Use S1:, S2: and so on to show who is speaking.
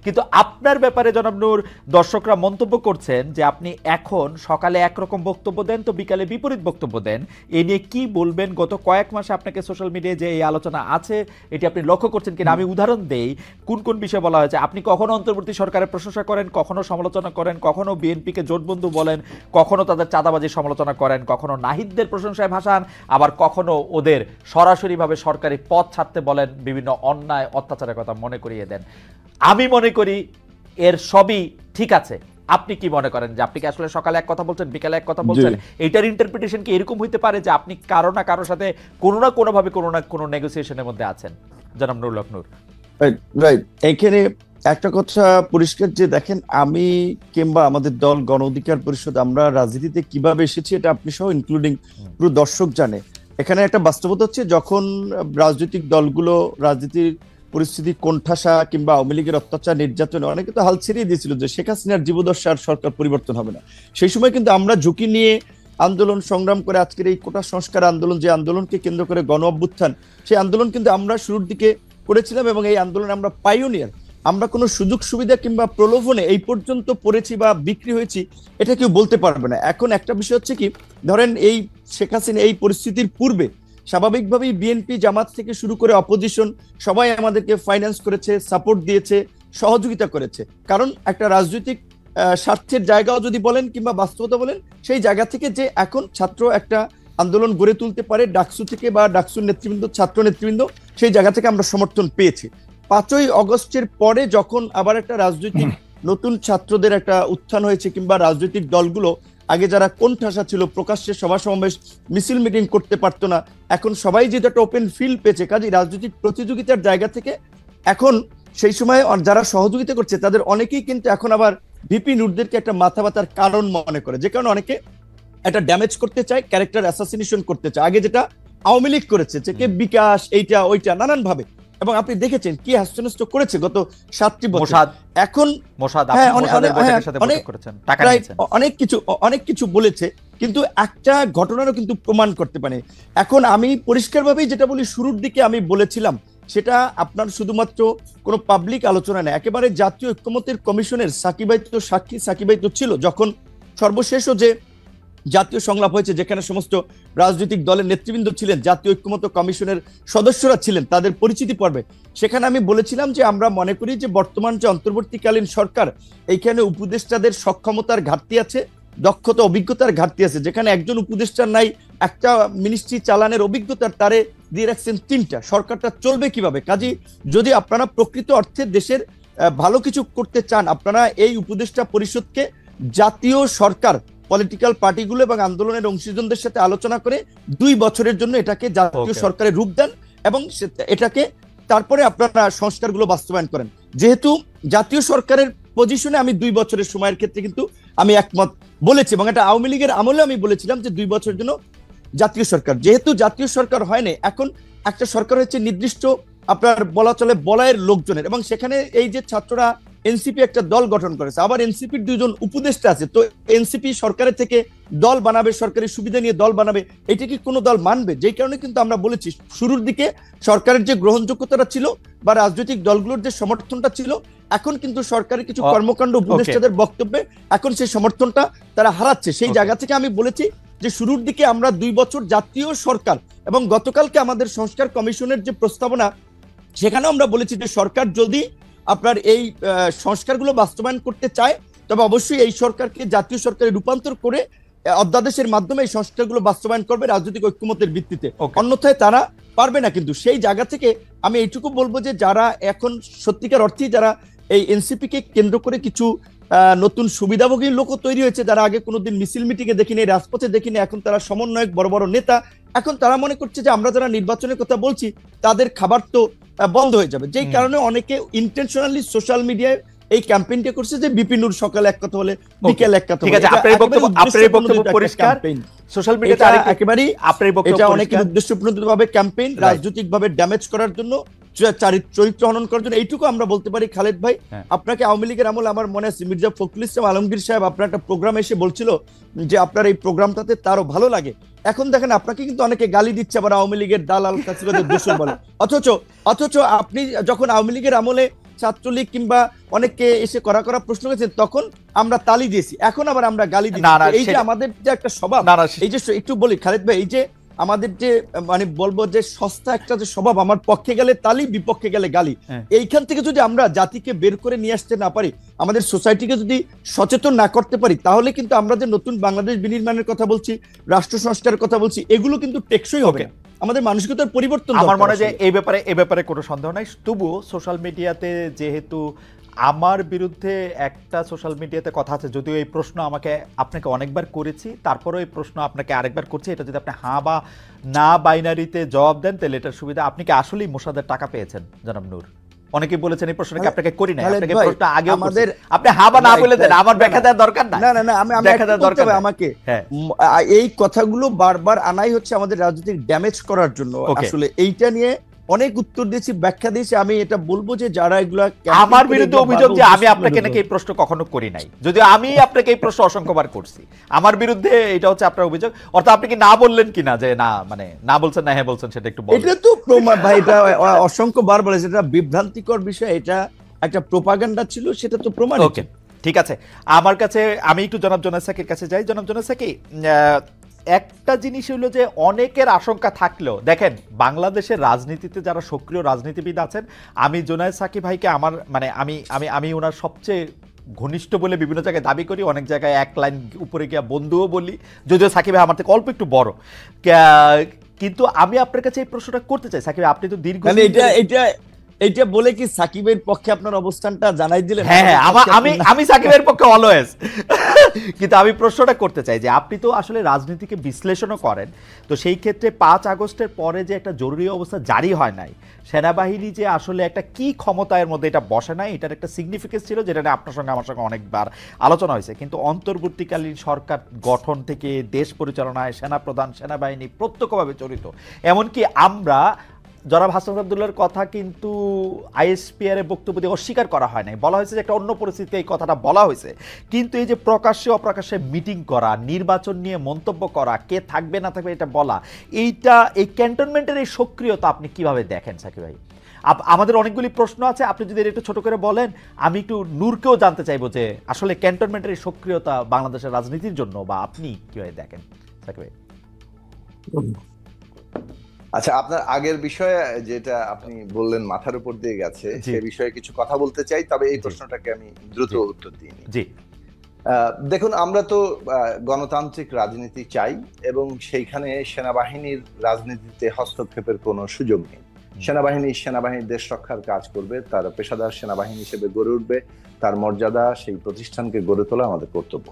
S1: কিন্তু আপনার ব্যাপারে জনাব নূর দর্শকরা মন্তব্য করছেন যে আপনি এখন সকালে একরকম বক্তব্য দেন তো বিকালে বিপরীত বক্তব্য দেন। এ নিয়ে কি বলবেন? গত কয়েক মাসে আপনাকে সোশ্যাল মিডিয়ায় যে এই আলোচনা আছে এটি আপনি লক্ষ্য করছেন কিনা? আমি উদাহরণ দেই কোন কোন বিষয়ে বলা হয়েছে। আপনি কখনো অন্তর্বর্তী সরকারের প্রশংসা করেন, কখনো সমালোচনা করেন, কখনো বিএনপিকে জোটবন্ধু বলেন, কখনো তাদের চাঁদাবাজির সমালোচনা করেন, কখনো নাহিদদের প্রশংসায় ভাসান, আবার কখনো ওদের সরাসরিভাবে সরকারি পদ ছাড়তে বলেন, বিভিন্ন অন্যায় অত্যাচারের কথা মনে করিয়ে দেন। আমি মনে করি এর সবই ঠিক আছে। আপনি কি মনে করেন যে আপনি কি আসলে সকালে এক কথা বলছেন, বিকালে এক কথা বলছেন? এইটার ইন্টারপ্রিটেশন কি এরকম হইতে পারে যে আপনি কারো না কারোর সাথে কোনো না কোনো ভাবে কোনো না কোনো নেগোসিয়েশনের মধ্যে আছেন? জনাব নুরুল হক নূর।
S2: রাইট, এখানে একটা কথা পরিষ্কার যে দেখেন, আমি কিংবা আমাদের দল গণ অধিকার পরিষদ আমরা রাজনীতিতে কিভাবে এসেছি এটা আপনি সহ ইনক্লুডিং পুরো দর্শক জানে। এখানে একটা বাস্তবতা হচ্ছে, যখন রাজনৈতিক দলগুলো রাজনীতির পরিস্থিতি কোণঠাসা কিংবা আওয়ামী লীগের অত্যাচার নির্যাতনে অনেকে তো হাল ছেড়িয়ে দিয়েছিল যে শেখ হাসিনার জীবদ্দশা আর সরকার পরিবর্তন হবে না, সেই সময় কিন্তু আমরা ঝুঁকি নিয়ে আন্দোলন সংগ্রাম করে আজকের এই কোটা সংস্কার আন্দোলন, যে আন্দোলনকে কেন্দ্র করে গণ অভ্যুত্থান, সেই আন্দোলন কিন্তু আমরা শুরুর দিকে করেছিলাম এবং এই আন্দোলনে আমরা পাইওনিয়ার। আমরা কোনো সুযোগ সুবিধা কিংবা প্রলোভনে এই পর্যন্ত পড়েছি বা বিক্রি হয়েছি এটা কেউ বলতে পারবে না। এখন একটা বিষয় হচ্ছে কি, ধরেন এই শেখ হাসিনা এই পরিস্থিতির পূর্বে স্বাভাবিকভাবেই বিএনপি জামাত থেকে শুরু করে অপোজিশন সবাই আমাদেরকে ফাইন্যান্স করেছে, সাপোর্ট দিয়েছে, সহযোগিতা করেছে। কারণ একটা রাজনৈতিক স্বার্থের জায়গাও যদি বলেন কিংবা বাস্তবতা বলেন, সেই জায়গা থেকে যে এখন ছাত্র একটা আন্দোলন গড়ে তুলতে পারে ডাকসু থেকে বা ডাকসুর নেতৃবৃন্দ, ছাত্র নেতৃবৃন্দ, সেই জায়গা থেকে আমরা সমর্থন পেয়েছি। 5ই অগস্টের পরে যখন আবার একটা রাজনৈতিক নতুন ছাত্রদের একটা উত্থান হয়েছে কিংবা রাজনৈতিক দলগুলো আগে যারা কোণঠাসা ছিল, প্রকাশ্যে সভা সমাবেশ মিছিল মিটিং করতে পারতো না, এখন সবাই যেটা একটা ওপেন ফিল্ড পেয়েছে, কাজে রাজনৈতিক প্রতিযোগিতার জায়গা থেকে এখন সেই সময় যারা সহযোগিতা করছে তাদের অনেকেই কিন্তু এখন আবার ভিপি নূরদেরকে একটা মাথা ব্যথার কারণ মনে করে, যে কারণে অনেকে একটা ড্যামেজ করতে চায়, ক্যারেক্টার অ্যাসাসিনেশন করতে চায়। আগে যেটা আওয়ামী লীগ করেছে যে কে বিকাশ এইটা ওইটা নানান ভাবে, এবং আপনি দেখেছেন কি হাস্যনষ্ট করেছে গত 7টি বছর। এখন অনেক কিছু বলেছে, কিন্তু একটা ঘটনারও কিন্তু প্রমাণ করতে পারে। এখন আমি পরিষ্কারভাবেই যেটা বলি, শুরুর দিকে আমি বলেছিলাম, সেটা আপনার শুধুমাত্র কোনো পাবলিক আলোচনা নেই, একেবারে জাতীয় ঐক্যমত্যের কমিশনের সাকিবাই তো সাক্ষী, সাকিবাই তো ছিল যখন সর্বশেষও যে জাতীয় সংলাপ হয়েছে, যেখানে সমস্ত রাজনৈতিক দলের নেতৃবৃন্দ ছিলেন, জাতীয় ঐক্যমত্য কমিশনের সদস্যরা ছিলেন, তাদের পরিচিতি পর্বে সেখানে আমি বলেছিলাম যে আমরা মনে করি যে বর্তমান যে অন্তর্বর্তীকালীন সরকার, এইখানে উপদেষ্টাদের সক্ষমতার ঘাটতি আছে, দক্ষতা অভিজ্ঞতার ঘাটতি আছে। যেখানে একজন উপদেষ্টার নাই একটা মিনিস্ট্রি চালানের অভিজ্ঞতার, তারে দিয়ে রাখছেন 3টা, সরকারটা চলবে কিভাবে? কাজী যদি আপনারা প্রকৃত অর্থে দেশের ভালো কিছু করতে চান, আপনারা এই উপদেষ্টা পরিষদকে জাতীয় সরকার, পলিটিক্যাল পার্টিগুলো এবং আন্দোলনের অংশীজনদের সাথে আলোচনা করে 2 বছরের জন্য এটাকে জাতীয় সরকারের রূপ দেন এবং এটাকে তারপরে আপনারা সংস্কারগুলো বাস্তবায়ন করেন। যেহেতু জাতীয় সরকারের পজিশনে আমি 2 বছরের সময়ের ক্ষেত্রে কিন্তু আমি একমত বলেছি, এবং এটা আওয়ামী লীগের আমলে আমি বলেছিলাম যে 2 বছরের জন্য জাতীয় সরকার। যেহেতু জাতীয় সরকার হয় না, এখন একটা সরকার হচ্ছে নির্দিষ্ট আপনার বলা চলে বলায়ের লোকজনের, এবং সেখানে এই যে ছাত্ররা এনসিপি একটা দল গঠন করেছে, আবার এনসিপির 2 জন উপদেষ্টা আছে, তো এনসিপি সরকারের থেকে দল বানাবে, সরকারি সুবিধা নিয়ে দল বানাবে, এটা কি কোনো দল মানবে? যেই কারণে কিন্তু আমরা বলেছি শুরুর দিকে সরকারের যে গ্রহণযোগ্যতাটা ছিল বা রাজনৈতিক দলগুলোর যে সমর্থনটা ছিল, এখন কিন্তু সরকারের কিছু কর্মকাণ্ড উপদেষ্টাদের বক্তব্যে এখন সেই সমর্থনটা তারা হারাচ্ছে। সেই জায়গা থেকে আমি বলেছি যে শুরুর দিকে আমরা 2 বছর জাতীয় সরকার, এবং গতকালকে আমাদের সংস্কার কমিশনের যে প্রস্তাবনা, সেখানেও আমরা বলেছি যে সরকার যদি আপনার এই সংস্কারগুলো বাস্তবায়ন করতে চায়, তবে অবশ্যই এই সরকারকে জাতীয় সরকারে রূপান্তর করে অধ্যাদেশের মাধ্যমে এই সংস্কারগুলো বাস্তবায়ন করবে রাজনৈতিক ঐক্যমত্যের ভিত্তিতে, অন্যথায় তারা পারবে না। কিন্তু সেই জায়গা থেকে আমি এইটুকু বলবো যে যারা এখন সত্যিকার অর্থেই যারা এই এনসিপি কে কেন্দ্র করে কিছু নতুন সুবিধাভোগী লোকও তৈরি হয়েছে, যারা আগে কোনোদিন মিছিল মিটিংয়ে দেখিনি, রাজপথে দেখিনি, এখন তারা সমন্বয়ক, বড় বড় নেতা, এখন তারা মনে করছে যে আমরা যারা নির্বাচনের কথা বলছি তাদের খাবার তো বন্ধ হয়ে যাবে। যেই কারণে অনেকে ইন্টেনশনালি সোশ্যাল মিডিয়ায় এই ক্যাম্পেইনটা করছে যে বিপিন নূর সকালে এক কথা বলে বিকেল এক কথা।
S1: ঠিক আছে, আপনার বক্তব্য পরিষ্কার। সোশ্যাল মিডিয়াতে একেবারেই আপনার বক্তব্য,
S2: এটা অনেক উদ্দেশ্যপ্রণোদিতভাবে ক্যাম্পেইন, রাজনৈতিকভাবে ড্যামেজ করার জন্য, চরিত্র হনন করার জন্য। এইটুকু আমরা বলতে পারি। খালেদ ভাই, আপনাকে আওয়ামী লীগের আমল আমার মনে আছে মির্জা ফখরুল ইসলাম আলমগীর সাহেব আপনার একটা প্রোগ্রামে এসে বলছিল যে আপনার এই প্রোগ্রামটাতে তারও ভালো লাগে। এখন দেখেন আপনাকে কিন্তু অনেকে গালি দিচ্ছে, আবার আওয়ামী লীগের দালাল কাছিবাদের দোষর বলে। অথচ আপনি যখন আওয়ামী লীগের আমলে ছাত্রলীগ কিংবা অনেকে এসে করা করা প্রশ্ন করেছেন, তখন আমরা তালি দিয়েছি, এখন আবার আমরা গালি দিচ্ছি। এই যে আমাদের যে একটা স্বভাব, এই যে একটু বলি খালেদ ভাই, এই যে আমাদের যে মানে বলবো যে সস্তা একটা যে স্বভাব, আমার পক্ষে গেলে তালি, বিপক্ষে গেলে গালি, এইখান থেকে যদি আমরা জাতিকে বের করে নিয়ে আসতে না পারি, আমাদের সোসাইটিকে যদি সচেতন না করতে পারি, তাহলে কিন্তু আমরা যে নতুন বাংলাদেশ বিনির্মাণের কথা বলছি, রাষ্ট্র সংস্কারের কথা বলছি, এগুলো কিন্তু টেকসই হবে না। আমাদের মানসিকতার পরিবর্তন।
S1: আমার মনে হয় যে এই ব্যাপারে কোনো সন্দেহ নাই। তবুও সোশ্যাল মিডিয়াতে যেহেতু আমার বিরুদ্ধে একটা সোশ্যাল মিডিয়াতে কথা আছে, যদিও এই প্রশ্ন আপনাকে অনেকবার করেছি, তারপরেও এই প্রশ্ন আপনাকে আরেকবার করছি, এটা যদি আপনি হ্যাঁ বা না বাইনারিতে জবাব দেন তাহলে এটার সুবিধা। আপনি কি আসলেই মোসাদের টাকা পেয়েছেন জনাব নূর? অনেকে বলেছেন এই প্রশ্নটা কি আপনাকে করি না, আপনাকে প্রশ্ন আগে আমাদের, আপনি হ্যাঁ বা না বলে দেন, আমার ব্যাখ্যা দেওয়ার দরকার নাই।
S2: না না না, আমি ব্যাখ্যা দেওয়ার দরকার নাই আমাকে। এই কথাগুলো বারবার আনাই হচ্ছে আমাদের রাজনৈতিক ড্যামেজ করার জন্য। আসলে এইটা নিয়ে অনেক উত্তর দিয়েছি, ব্যাখ্যা দিয়েছি। আমি এটা বলবো যে যারা এগুলা
S1: আমার বিরুদ্ধে অভিযোগ যে আমি আপনাকে নাকি এই প্রশ্ন কখনো করি নাই, যদিও আমি আপনাকে এই প্রশ্ন অসংখ্যবার করছি। আমার বিরুদ্ধে এটা হচ্ছে আপনার অভিযোগ। অর্থাৎ আপনি কি না বললেন কিনা যে না, মানে না বলছেন না হ্যাঁ বলছেন, সেটা একটু বলুন।
S2: এটা তো ভাই, এটা অসংখ্যবার বলেছে, এটা বিভ্রান্তিকর বিষয়, এটা একটা প্রোপাগান্ডা ছিল, সেটা তো প্রমাণ।
S1: ওকে, ঠিক আছে। আমার কাছে আমি একটু জনাব জোনায়েদ সাকির কাছে যাই। জনাব জোনায়েদ সাকি, একটা জিনিস হলো যে অনেকের আশঙ্কা থাকলেও দেখেন বাংলাদেশের রাজনীতিতে যারা সক্রিয় রাজনীতিবিদ আছেন, আমি জোনায়েদ সাকি ভাইকে আমার মানে আমি আমি আমি ওনার সবচেয়ে ঘনিষ্ঠ বলে বিভিন্ন জায়গায় দাবি করি, অনেক জায়গায় এক লাইন উপরে গিয়া বন্ধুও বলি, যদিও সাকিব ভাই আমার থেকে অল্প একটু বড়। কিন্তু আমি আপনার কাছে এই প্রশ্নটা করতে চাই সাকিব, আপনি তো দীর্ঘ
S2: এইটা বলে কি সাকিবের পক্ষে আপনার অবস্থানটা জানাই দিলেন?
S1: হ্যাঁ, আমি সাকিবের পক্ষে অলওয়েজ। কিন্তু আমি প্রশ্নটা করতে চাই যে আপনি তো আসলে রাজনীতিকে বিশ্লেষণও করেন, তো সেই ক্ষেত্রে 5 আগস্টের পরে যে একটা জরুরি অবস্থা জারি হয় নাই, সেনাবাহিনী যে আসলে একটা কি ক্ষমতার মধ্যে এটা বসে নাই, এটার একটা সিগনিফিকেন্স ছিল, যেটা নিয়ে আপনার সঙ্গে আমার সঙ্গে অনেকবার আলোচনা হয়েছে। কিন্তু অন্তর্বর্তীকালীন সরকার গঠন থেকে দেশ পরিচালনায় সেনাপ্রধান, সেনাবাহিনী প্রত্যক্ষভাবে জড়িত। এমনকি আমরা জনাব হাসান আব্দুল্লাহর কথা কিন্তু আইএসপিআর এর বক্তব্য দিয়ে অস্বীকার করা হয় নাই, বলা হয়েছে যে একটা অন্য পরিস্থিতিতে এই কথাটা বলা হয়েছে। কিন্তু এই যে প্রকাশ্যে অপ্রকাশ্যে মিটিং করা, নির্বাচন নিয়ে মন্তব্য করা, কে থাকবে না থাকবে এটা বলা, এইটা এই ক্যান্টনমেন্টের এই সক্রিয়তা আপনি কিভাবে দেখেন সাকিব ভাই? আমাদের অনেকগুলি প্রশ্ন আছে, আপনি যদি একটু ছোট করে বলেন। আমি একটু নূরকেও জানতে চাইবো যে আসলে ক্যান্টনমেন্টের এই সক্রিয়তা বাংলাদেশের রাজনীতির জন্য বা আপনি কিভাবে দেখেন সাকিব ভাই?
S3: আচ্ছা, আপনার আগের বিষয়ে যেটা আপনি বললেন মাথার উপর দিয়ে গেছে, সে বিষয়ে কিছু কথা বলতে চাই, তবে এই প্রশ্নটাকে আমি দ্রুত উত্তর দিই। জি, দেখুন, আমরা তো গণতান্ত্রিক রাজনীতি চাই এবং সেইখানে সেনাবাহিনীর রাজনীতিতে হস্তক্ষেপের কোনো সুযোগ নেই। সেনাবাহিনী দেশ রক্ষার কাজ করবে, তার পেশাদার সেনাবাহিনী হিসেবে গড়ে উঠবে, তার মর্যাদা, সেই প্রতিষ্ঠানকে গড়ে তোলা আমাদের কর্তব্য।